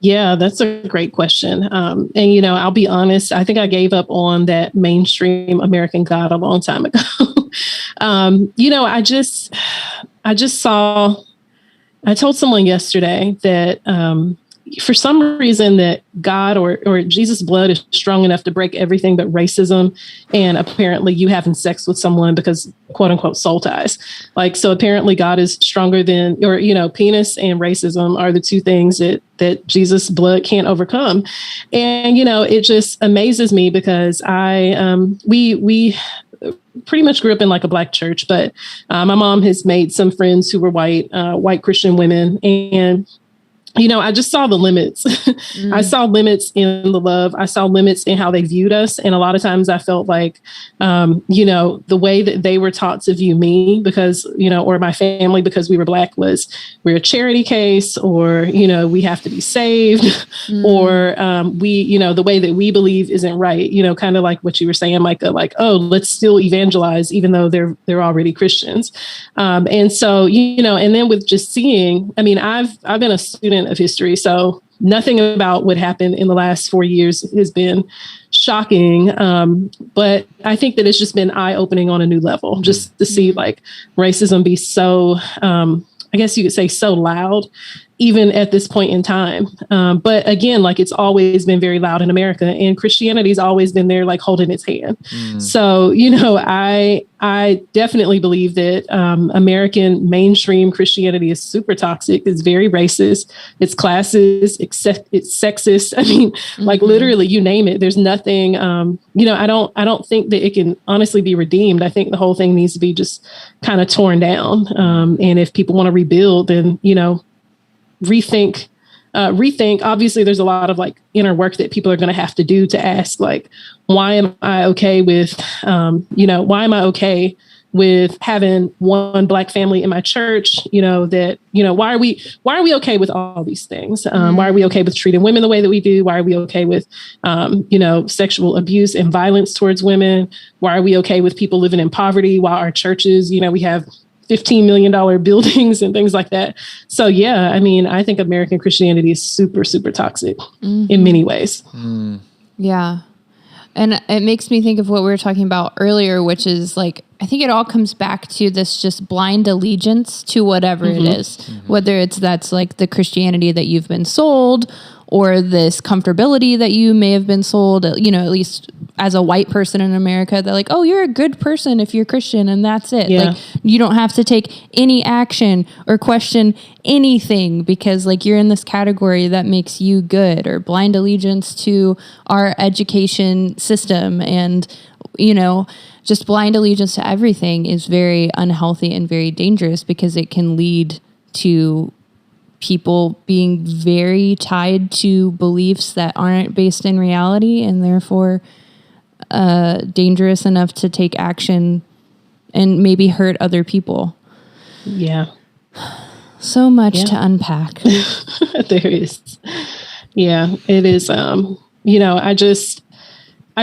Yeah, that's a great question. And, I'll be honest, I think I gave up on that mainstream American God a long time ago. I told someone yesterday that for some reason that God or Jesus' blood is strong enough to break everything but racism, and apparently you having sex with someone because quote unquote soul ties. Like, so apparently God is stronger than, penis and racism are the two things that Jesus' blood can't overcome. And, it just amazes me because we pretty much grew up in like a Black church, but my mom has made some friends who were white Christian women, and I just saw the limits. I saw limits in the love. I saw limits in how they viewed us. And a lot of times I felt like, the way that they were taught to view me because, or my family because we were Black was we're a charity case, or, we have to be saved, or the way that we believe isn't right, kind of like what you were saying, Micah, like, oh, let's still evangelize, even though they're already Christians. And so, and then with just seeing, I've been a student of history, so nothing about what happened in the last 4 years has been shocking. But I think that it's just been eye-opening on a new level, just to see like racism be so, I guess you could say, so loud, even at this point in time. But again, like, it's always been very loud in America, and Christianity's always been there, like holding its hand. So, I definitely believe that American mainstream Christianity is super toxic. It's very racist. It's classist. It's sexist. Like literally, you name it. There's nothing. I don't think that it can honestly be redeemed. I think the whole thing needs to be just kind of torn down. And if people want to rebuild, then rethink. Obviously, there's a lot of like inner work that people are going to have to do to ask, like, why am I okay with, why am I okay with having one Black family in my church? Why are we okay with all these things? Why are we okay with treating women the way that we do? Why are we okay with, sexual abuse and violence towards women? Why are we okay with people living in poverty while our churches, we have $15 million buildings and things like that. So, yeah, I think American Christianity is super, super toxic in many ways. Yeah. And it makes me think of what we were talking about earlier, which is like, I think it all comes back to this just blind allegiance to whatever it is, whether that's like the Christianity that you've been sold, or this comfortability that you may have been sold, at least as a white person in America, they're like, oh, you're a good person if you're Christian, and that's it. Yeah. Like, you don't have to take any action or question anything because like you're in this category that makes you good, or blind allegiance to our education system. And, just blind allegiance to everything is very unhealthy and very dangerous because it can lead to people being very tied to beliefs that aren't based in reality, and therefore dangerous enough to take action and maybe hurt other people. Yeah. So much to unpack. There is. Yeah, it is. I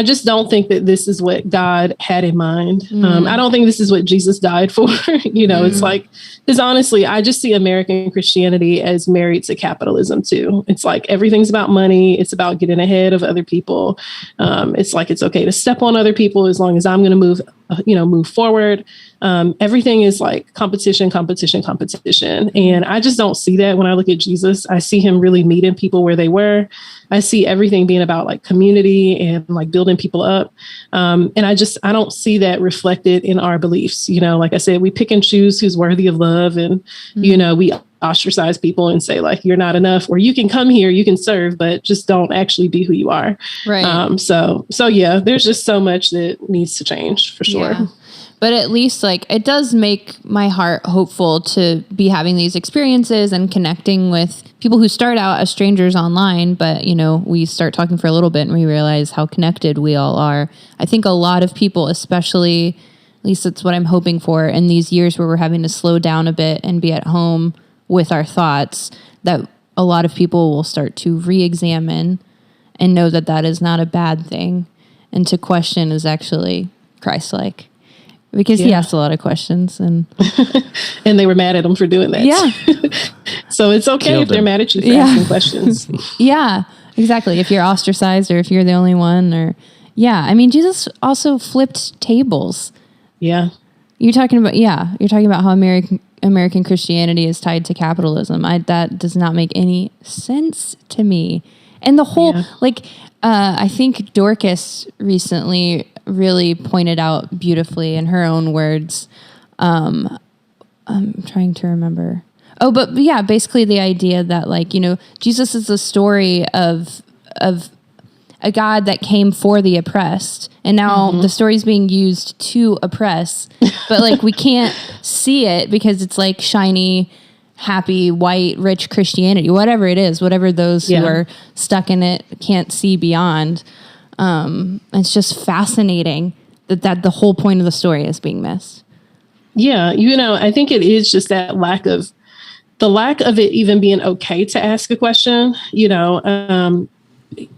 just don't think that this is what God had in mind. I don't think this is what Jesus died for. It's like, because honestly, I just see American Christianity as married to capitalism too. It's like everything's about money. It's about getting ahead of other people. It's like it's okay to step on other people as long as I'm going to move forward. Everything is like competition. And I just don't see that when I look at Jesus. I see him really meeting people where they were. I see everything being about like community and like building people up. And I don't see that reflected in our beliefs. Like I said, we pick and choose who's worthy of love. And, we ostracize people and say like, you're not enough, or you can come here, you can serve, but just don't actually be who you are. Right. So yeah, there's just so much that needs to change for sure. Yeah. But at least like it does make my heart hopeful to be having these experiences and connecting with people who start out as strangers online. But, we start talking for a little bit and we realize how connected we all are. I think a lot of people, especially, at least that's what I'm hoping for in these years where we're having to slow down a bit and be at home with our thoughts, that a lot of people will start to re-examine and know that that is not a bad thing. And to question is actually Christ-like. Because he asked a lot of questions and and they were mad at him for doing that. Yeah. So it's okay if they're mad at you for asking questions. Yeah, exactly. If you're ostracized or if you're the only one I mean, Jesus also flipped tables. Yeah. You're talking about how American Christianity is tied to capitalism. That does not make any sense to me. And the whole, I think Dorcas recently really pointed out beautifully in her own words. I'm trying to remember. Oh, but yeah, basically the idea that Jesus is the story of a God that came for the oppressed, and now the story's being used to oppress, but we can't see it because it's like shiny, happy, white, rich Christianity, whatever it is, whatever those who are stuck in it can't see beyond. It's just fascinating that the whole point of the story is being missed. Yeah. I think it is just that lack of it even being okay to ask a question.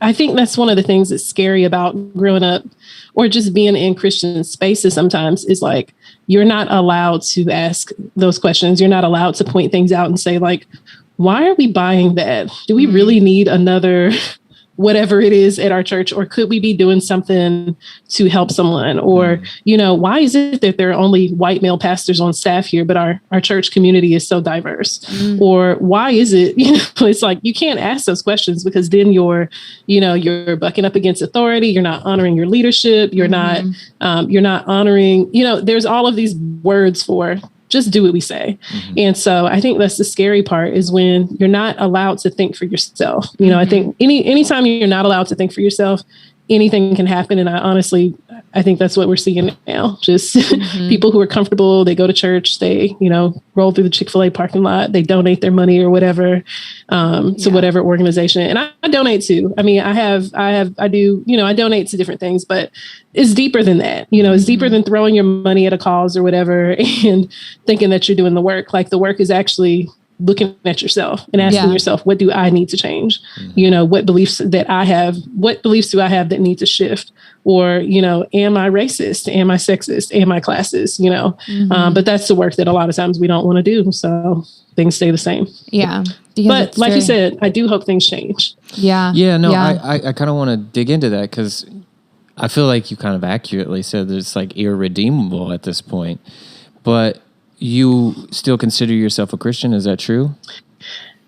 I think that's one of the things that's scary about growing up or just being in Christian spaces sometimes is like, you're not allowed to ask those questions. You're not allowed to point things out and say like, why are we buying that? Do we really need another whatever it is at our church, or could we be doing something to help someone? Or, why is it that there are only white male pastors on staff here, but our church community is so diverse? Or why is it, it's like, you can't ask those questions because then you're bucking up against authority. You're not honoring your leadership. You're not honoring, there's all of these words for just do what we say. And so I think that's the scary part is when you're not allowed to think for yourself. I think anytime you're not allowed to think for yourself, anything can happen. And I think that's what we're seeing now. Just people who are comfortable, they go to church, they, roll through the Chick-fil-A parking lot, they donate their money or whatever to whatever organization. And I donate too. I mean, I donate to different things, but it's deeper than that. It's deeper than throwing your money at a cause or whatever and thinking that you're doing the work. Like the work is actually looking at yourself and asking yourself, what do I need to change? What beliefs do I have that need to shift? Or, am I racist? Am I sexist? Am I classist? But that's the work that a lot of times we don't want to do. So things stay the same. Yeah. But like you said, I do hope things change. Yeah. Yeah, no, I kind of want to dig into that because I feel like you kind of accurately said that it's like irredeemable at this point. But you still consider yourself a Christian? Is that true?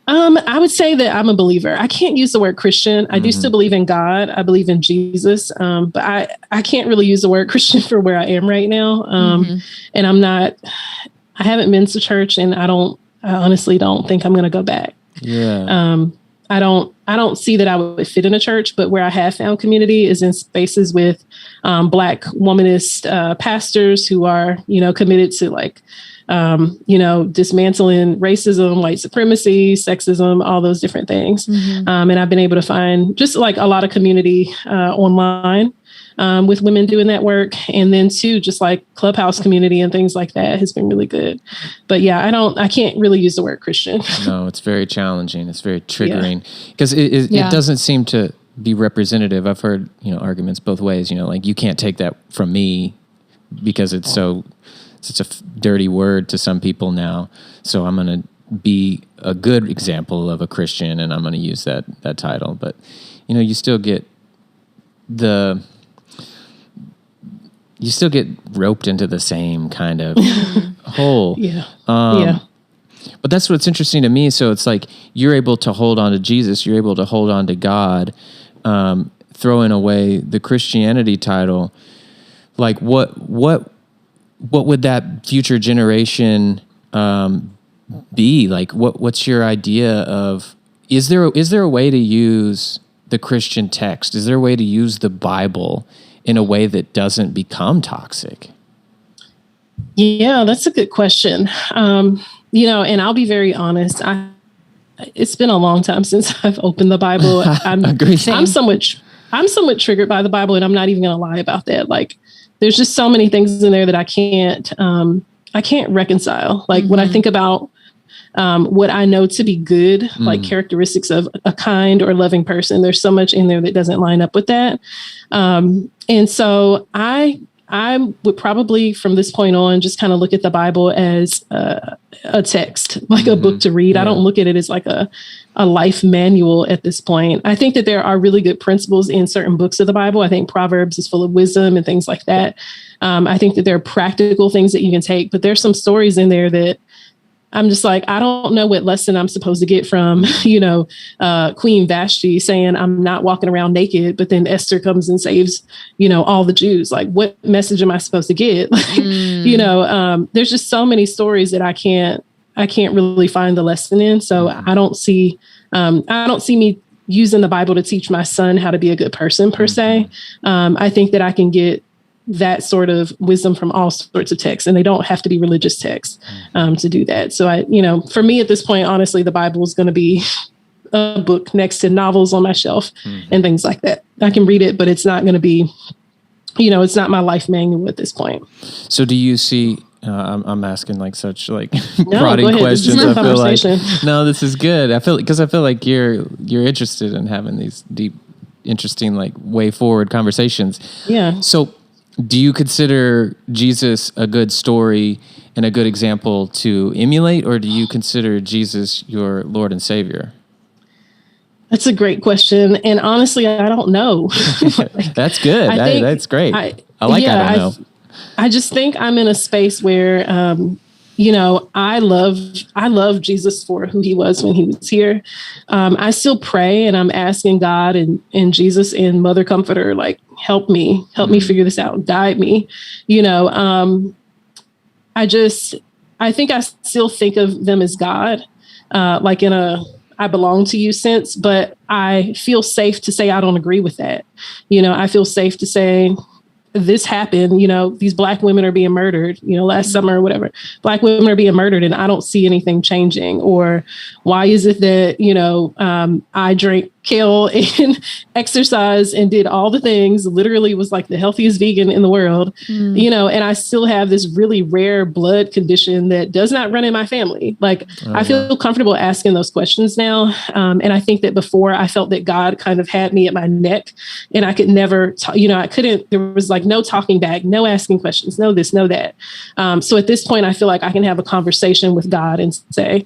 I would say that I'm a believer. I can't use the word Christian. I do still believe in God. I believe in Jesus. But I can't really use the word Christian for where I am right now. And I haven't been to church and I honestly don't think I'm going to go back. Yeah. I don't see that I would fit in a church, but where I have found community is in spaces with Black womanist pastors who are, committed to like, dismantling racism, white supremacy, sexism, all those different things. And I've been able to find just like a lot of community online with women doing that work. And then too, just like Clubhouse community and things like that has been really good. But yeah, I can't really use the word Christian. No, it's very challenging. It's very triggering because it doesn't seem to be representative. I've heard, arguments both ways, like you can't take that from me because it's such a dirty word to some people now. So I'm going to be a good example of a Christian and I'm going to use that title. But, you still get roped into the same kind of hole. But that's what's interesting to me. So it's like you're able to hold on to Jesus. You're able to hold on to God, throwing away the Christianity title. Like what would that future generation be? Like what's your idea of, is there a way to use the Christian text? Is there a way to use the Bible in a way that doesn't become toxic? Yeah, that's a good question. And I'll be very honest. It's been a long time since I've opened the Bible. I'm somewhat triggered by the Bible, and I'm not even going to lie about that. Like, there's just so many things in there that I can't reconcile. Like when I think about what I know to be good, like characteristics of a kind or loving person, there's so much in there that doesn't line up with that. And so I would probably from this point on just kind of look at the Bible as a text, like a book to read. I don't look at it as like a life manual at this point. I think that there are really good principles in certain books of the Bible. I think Proverbs is full of wisdom and things like that. I think that there are practical things that you can take, but there's some stories in there that I'm just like, I don't know what lesson I'm supposed to get from, Queen Vashti saying I'm not walking around naked, but then Esther comes and saves, all the Jews. Like, what message am I supposed to get? There's just so many stories that I can't really find the lesson in. So I don't see me using the Bible to teach my son how to be a good person per se. I think that I can get that sort of wisdom from all sorts of texts, and they don't have to be religious texts to do that. So for me at this point, honestly, the Bible is going to be a book next to novels on my shelf and things like that. I can read it, but it's not going to be, it's not my life manual at this point. So do you see, I'm asking like such like no, prodding questions. I feel like, no, this is good. I feel like you're interested in having these deep, interesting, like way forward conversations. Yeah. So do you consider Jesus a good story and a good example to emulate, or do you consider Jesus your Lord and Savior? That's a great question. And honestly, I don't know. That's good. That's great. I don't know. I just think I'm in a space where, I love Jesus for who he was when he was here. I still pray and I'm asking God and Jesus and Mother Comforter, like, help me figure this out, guide me. I think I still think of them as God, like in a I belong to you sense, but I feel safe to say I don't agree with that. I feel safe to say this happened, these Black women are being murdered, last summer or whatever. Black women are being murdered and I don't see anything changing. Or why is it that, I drank kale and exercise and did all the things, literally was like the healthiest vegan in the world, and I still have this really rare blood condition that does not run in my family. Like, I feel comfortable asking those questions now. And I think that before I felt that God kind of had me at my neck and I could never, there was like no talking back, no asking questions, no this, no that. So at this point, I feel like I can have a conversation with God and say,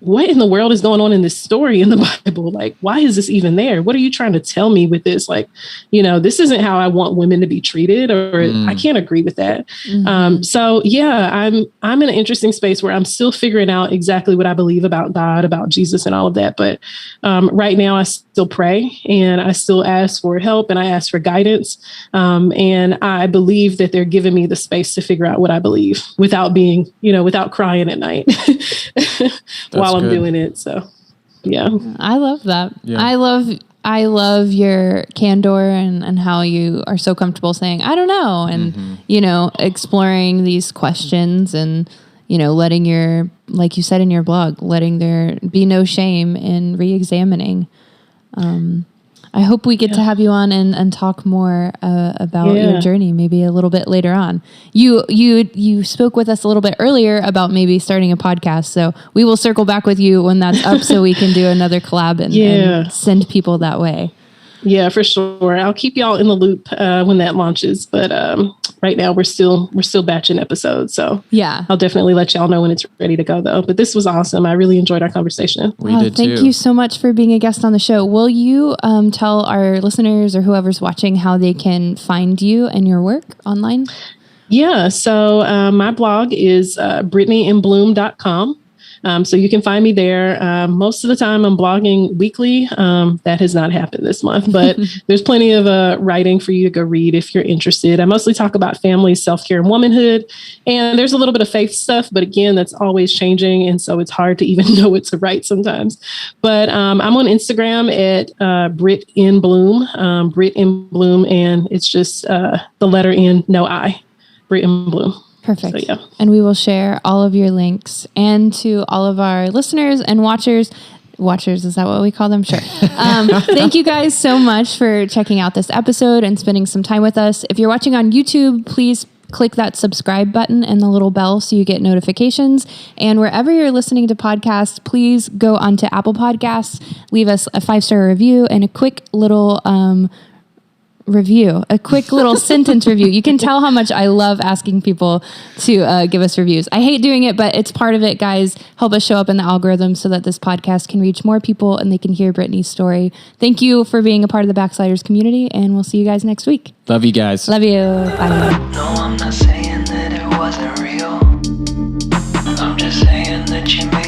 what in the world is going on in this story in the Bible? Like, why is this even there? What are you trying to tell me with this? Like, this isn't how I want women to be treated, or I can't agree with that. So yeah, I'm in an interesting space where I'm still figuring out exactly what I believe about God, about Jesus and all of that. But right now I still pray and I still ask for help and I ask for guidance. And I believe that they're giving me the space to figure out what I believe without being, without crying at night. While I'm doing it. So Yeah. I love that. Yeah. I love your candor and how you are so comfortable saying, I don't know. And, exploring these questions and, letting like you said in your blog, letting there be no shame in re-examining. I hope we get to have you on and talk more about your journey, maybe a little bit later on. You spoke with us a little bit earlier about maybe starting a podcast, so we will circle back with you when that's up so we can do another collab and send people that way. Yeah, for sure. I'll keep y'all in the loop when that launches. But right now we're still batching episodes. So yeah, I'll definitely let y'all know when it's ready to go though. But this was awesome. I really enjoyed our conversation. We did too. Thank you so much for being a guest on the show. Will you tell our listeners or whoever's watching how they can find you and your work online? Yeah. So my blog is BrittanyInBloom.com. So you can find me there. Most of the time I'm blogging weekly. That has not happened this month, but there's plenty of writing for you to go read if you're interested. I mostly talk about family, self-care, and womanhood. And there's a little bit of faith stuff, but again, that's always changing. And so it's hard to even know what to write sometimes. But I'm on Instagram at Britt in Bloom, Britt in Bloom. And it's just the letter N, no I, Britt in Bloom. Perfect. So, yeah. And we will share all of your links, and to all of our listeners and watchers, is that what we call them? Sure. Thank you guys so much for checking out this episode and spending some time with us. If you're watching on YouTube, please click that subscribe button and the little bell so you get notifications. And wherever you're listening to podcasts, please go onto Apple Podcasts, leave us a 5-star review and a quick little review, a quick little sentence review. You can tell how much I love asking people to give us reviews. I hate doing it, but it's part of it, guys. Help us show up in the algorithm so that this podcast can reach more people and they can hear Brittany's story. Thank you for being a part of the Backsliders community, and we'll see you guys next week. Love you guys. Love you. Bye. No, I'm not saying that it wasn't real. I'm just saying that you made